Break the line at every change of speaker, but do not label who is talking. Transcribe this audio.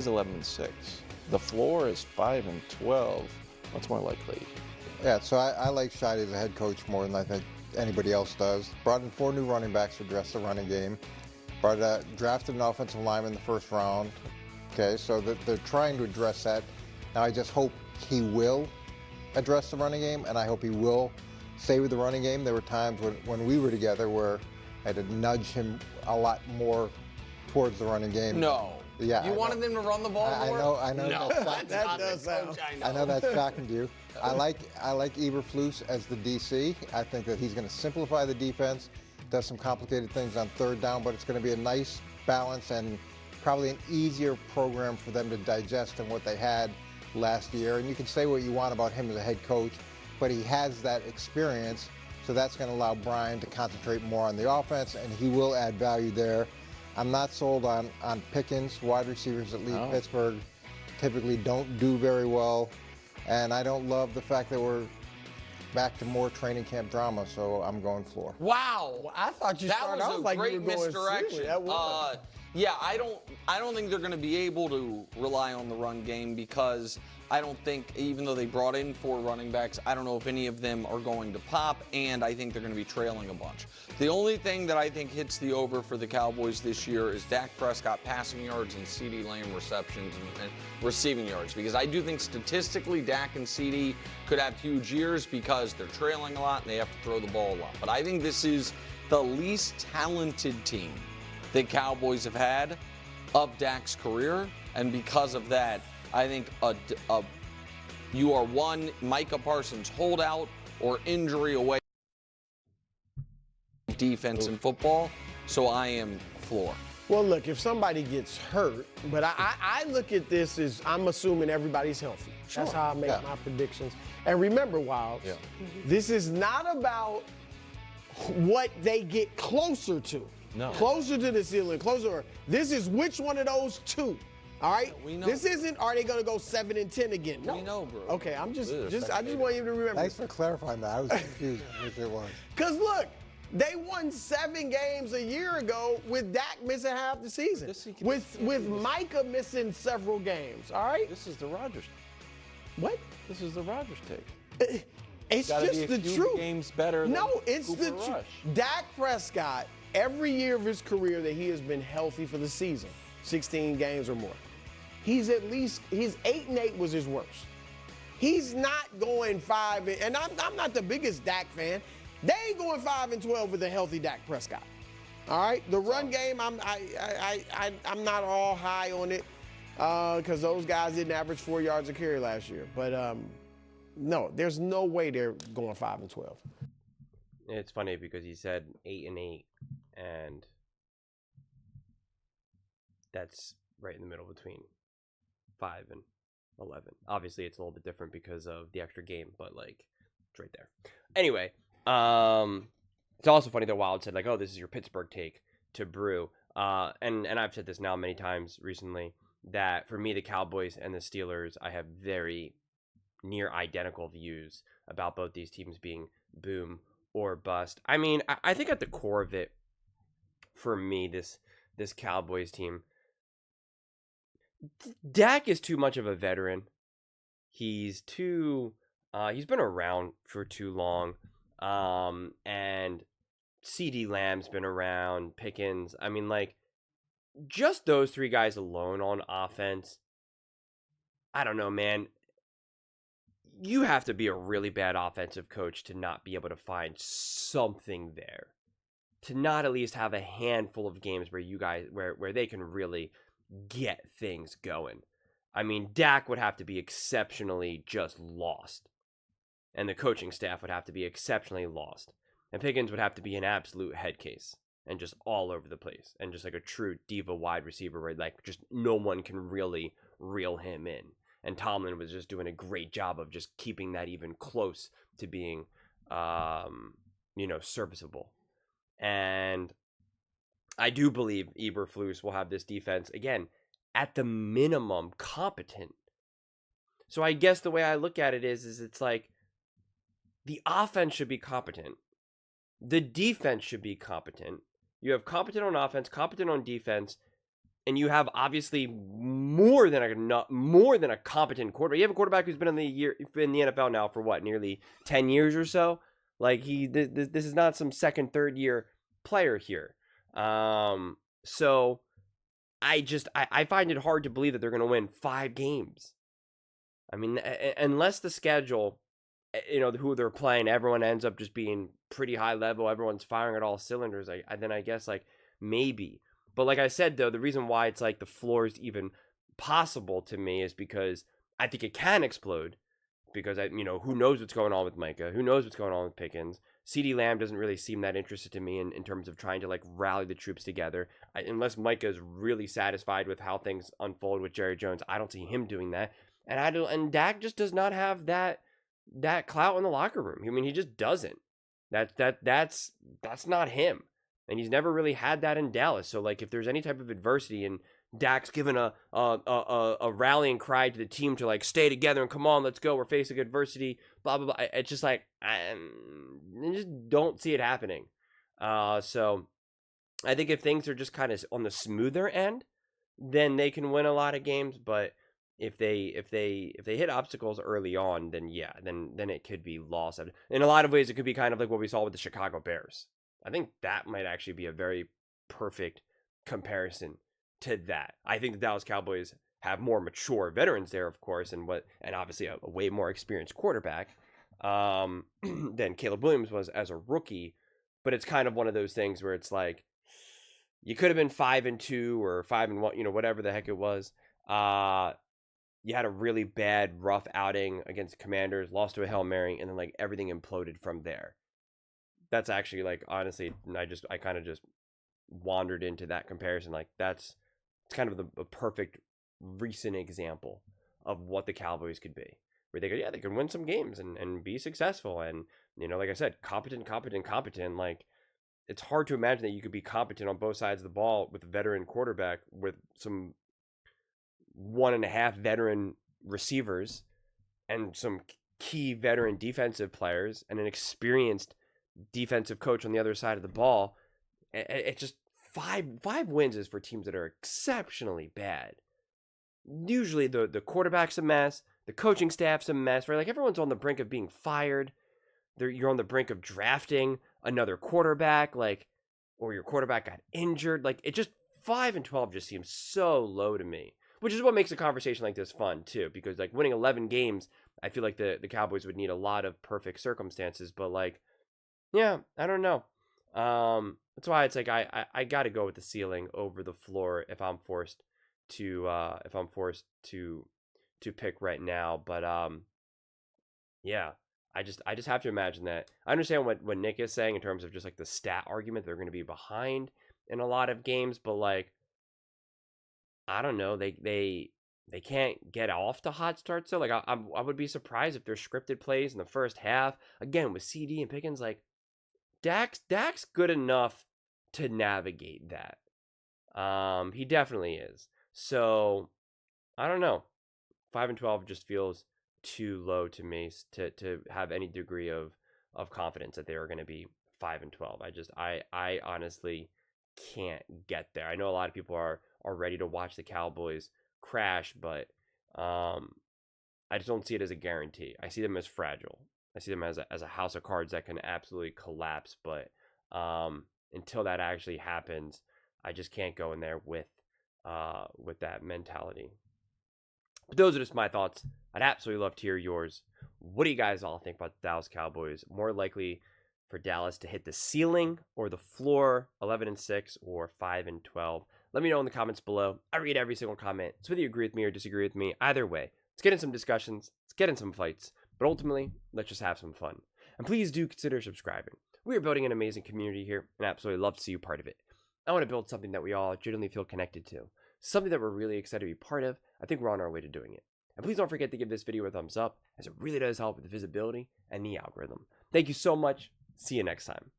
is 11-6. The floor is 5-12. What's more likely?
Yeah, so I like Shady as a head coach more than I think anybody else does. Brought in 4 new running backs to address the running game. Drafted an offensive lineman in the first round. Okay, so they're trying to address that. Now I just hope he will address the running game, and I hope he will stay with the running game. There were times when we were together where I had to nudge him a lot more towards the running game.
No.
Yeah,
you wanted them to run the ball more?
I know.
No,
That's
that
does sound.
I know that's shocking to you. I like Eberflus as the DC. I think that he's going to simplify the defense, does some complicated things on third down, but it's going to be a nice balance and probably an easier program for them to digest than what they had last year. And you can say what you want about him as a head coach, but he has that experience, so that's going to allow Brian to concentrate more on the offense, and he will add value there. I'm not sold on Pickens. Wide receivers that leave Pittsburgh typically don't do very well, and I don't love the fact that we're back to more training camp drama, so I'm going floor.
Wow.
Well, I thought you
that
started
was
off
a
like
great
you were going
misdirection.
serious. That was.
Yeah, I don't think they're going to be able to rely on the run game because I don't think, even though they brought in 4 running backs, I don't know if any of them are going to pop, and I think they're going to be trailing a bunch. The only thing that I think hits the over for the Cowboys this year is Dak Prescott passing yards and CeeDee Lamb receptions and receiving yards, because I do think statistically Dak and CeeDee could have huge years because they're trailing a lot and they have to throw the ball a lot. But I think this is the least talented team that Cowboys have had of Dak's career, and because of that, I think you are one Micah Parsons holdout or injury away defense in football, so I am floor.
Well, look, if somebody gets hurt, but I look at this as I'm assuming everybody's healthy.
Sure.
That's how I make my predictions. And remember, Wilds, this is not about what they get closer to.
No.
Closer to the ceiling, closer. This is which one of those 2. All right?
We know.
This isn't, are they going to go 7-10 again? No.
We know, bro.
Okay, I just want you to remember.
Thanks for clarifying that. I was confused which it was.
Because look, they won 7 games a year ago with Dak missing half the season. With Micah missing several games, all right?
This is the Rodgers.
What?
This is the Rodgers take.
It's just the truth.
Games better than
No, it's
Cooper
the truth.
Rush.
Dak Prescott, every year of his career that he has been healthy for the season, 16 games or more, his 8-8 was his worst. He's not going 5, and I'm not the biggest Dak fan. They ain't going 5-12 with a healthy Dak Prescott. All right, the run game, I'm not all high on it because those guys didn't average 4 yards a carry last year. But no, there's no way they're going 5-12.
It's funny because he said 8-8, and that's right in the middle between 5 and 11. Obviously, it's a little bit different because of the extra game, but like it's right there. Anyway, it's also funny that Wild said like, "Oh, this is your Pittsburgh take to Brew," and I've said this now many times recently that for me, the Cowboys and the Steelers, I have very near identical views about both these teams being boom or bust. I mean, I think at the core of it, for me, this Cowboys team, Dak is too much of a veteran. He's been around for too long. And CeeDee Lamb's been around, Pickens. I mean, like, just those 3 guys alone on offense, I don't know, man. You have to be a really bad offensive coach to not be able to find something there. To not at least have a handful of games where you guys where they can really get things going. I mean, Dak would have to be exceptionally just lost. And the coaching staff would have to be exceptionally lost. And Pickens would have to be an absolute head case. And just all over the place. And just like a true diva wide receiver where like just no one can really reel him in. And Tomlin was just doing a great job of just keeping that even close to being, serviceable. And I do believe Eberflus will have this defense, again, at the minimum, competent. So I guess the way I look at it is it's like the offense should be competent. The defense should be competent. You have competent on offense, competent on defense, and you have obviously more than a competent quarterback. You have a quarterback who's been in the NFL now for what, nearly 10 years or so. Like this is not some second, third year player here. So I find it hard to believe that they're going to win 5 games. I mean, unless the schedule, who they're playing, everyone ends up just being pretty high level. Everyone's firing at all cylinders. Then I guess like maybe. But like I said, though, the reason why it's like the floor is even possible to me is because I think it can explode. Because who knows what's going on with Micah? Who knows what's going on with Pickens? CeeDee Lamb doesn't really seem that interested to me in terms of trying to like rally the troops together. Unless Micah is really satisfied with how things unfold with Jerry Jones, I don't see him doing that. And Dak just does not have that clout in the locker room. I mean, he just doesn't. That's not him. And he's never really had that in Dallas. So like if there's any type of adversity and Dak's given a rallying cry to the team to like stay together and come on, let's go, we're facing adversity, blah blah blah. It's just like I just don't see it happening. So I think if things are just kind of on the smoother end, then they can win a lot of games. But if they hit obstacles early on, then yeah, then it could be lost. In a lot of ways, it could be kind of like what we saw with the Chicago Bears. I think that might actually be a very perfect comparison to that. I think the Dallas Cowboys have more mature veterans there, of course, and obviously a way more experienced quarterback than Caleb Williams was as a rookie. But it's kind of one of those things where it's like you could have been 5-2 or 5-1, whatever the heck it was. You had a really bad, rough outing against the Commanders, lost to a Hail Mary, and then like everything imploded from there. That's actually like honestly, I kind of just wandered into that comparison. Like it's kind of the perfect recent example of what the Cowboys could be, where they could win some games and be successful. And like I said, competent. Like it's hard to imagine that you could be competent on both sides of the ball with a veteran quarterback with some 1.5 veteran receivers and some key veteran defensive players and an experienced defensive coach on the other side of the ball. It's just five wins is for teams that are exceptionally bad. Usually the quarterback's a mess, the coaching staff's a mess, right? Like everyone's on the brink of being fired. You're on the brink of drafting another quarterback, or your quarterback got injured. Like it just 5-12 just seems so low to me, which is what makes a conversation like this fun too. Because like winning 11 games, I feel like the Cowboys would need a lot of perfect circumstances, but like, yeah, I don't know. That's why it's like I got to go with the ceiling over the floor if I'm forced to pick right now. But yeah, I just have to imagine that. I understand what Nick is saying in terms of just like the stat argument. They're going to be behind in a lot of games, but like I don't know, they can't get off to hot starts. So like I would be surprised if there's scripted plays in the first half again with CD and Pickens. Like Dak's good enough to navigate that. He definitely is. So I don't know. 5-12 just feels too low to me to have any degree of confidence that they are going to be 5-12. I honestly can't get there. I know a lot of people are ready to watch the Cowboys crash, but I just don't see it as a guarantee. I see them as fragile. I see them as a house of cards that can absolutely collapse, but until that actually happens, I just can't go in there with that mentality. But those are just my thoughts. I'd absolutely love to hear yours. What do you guys all think about the Dallas Cowboys? More likely for Dallas to hit the ceiling or the floor, 11-6 or 5-12? Let me know in the comments below. I read every single comment. So whether you agree with me or disagree with me, either way, let's get in some discussions. Let's get in some fights. But ultimately, let's just have some fun. And please do consider subscribing. We are building an amazing community here, and I absolutely love to see you part of it. I want to build something that we all genuinely feel connected to. Something that we're really excited to be part of. I think we're on our way to doing it. And please don't forget to give this video a thumbs up, as it really does help with the visibility and the algorithm. Thank you so much. See you next time.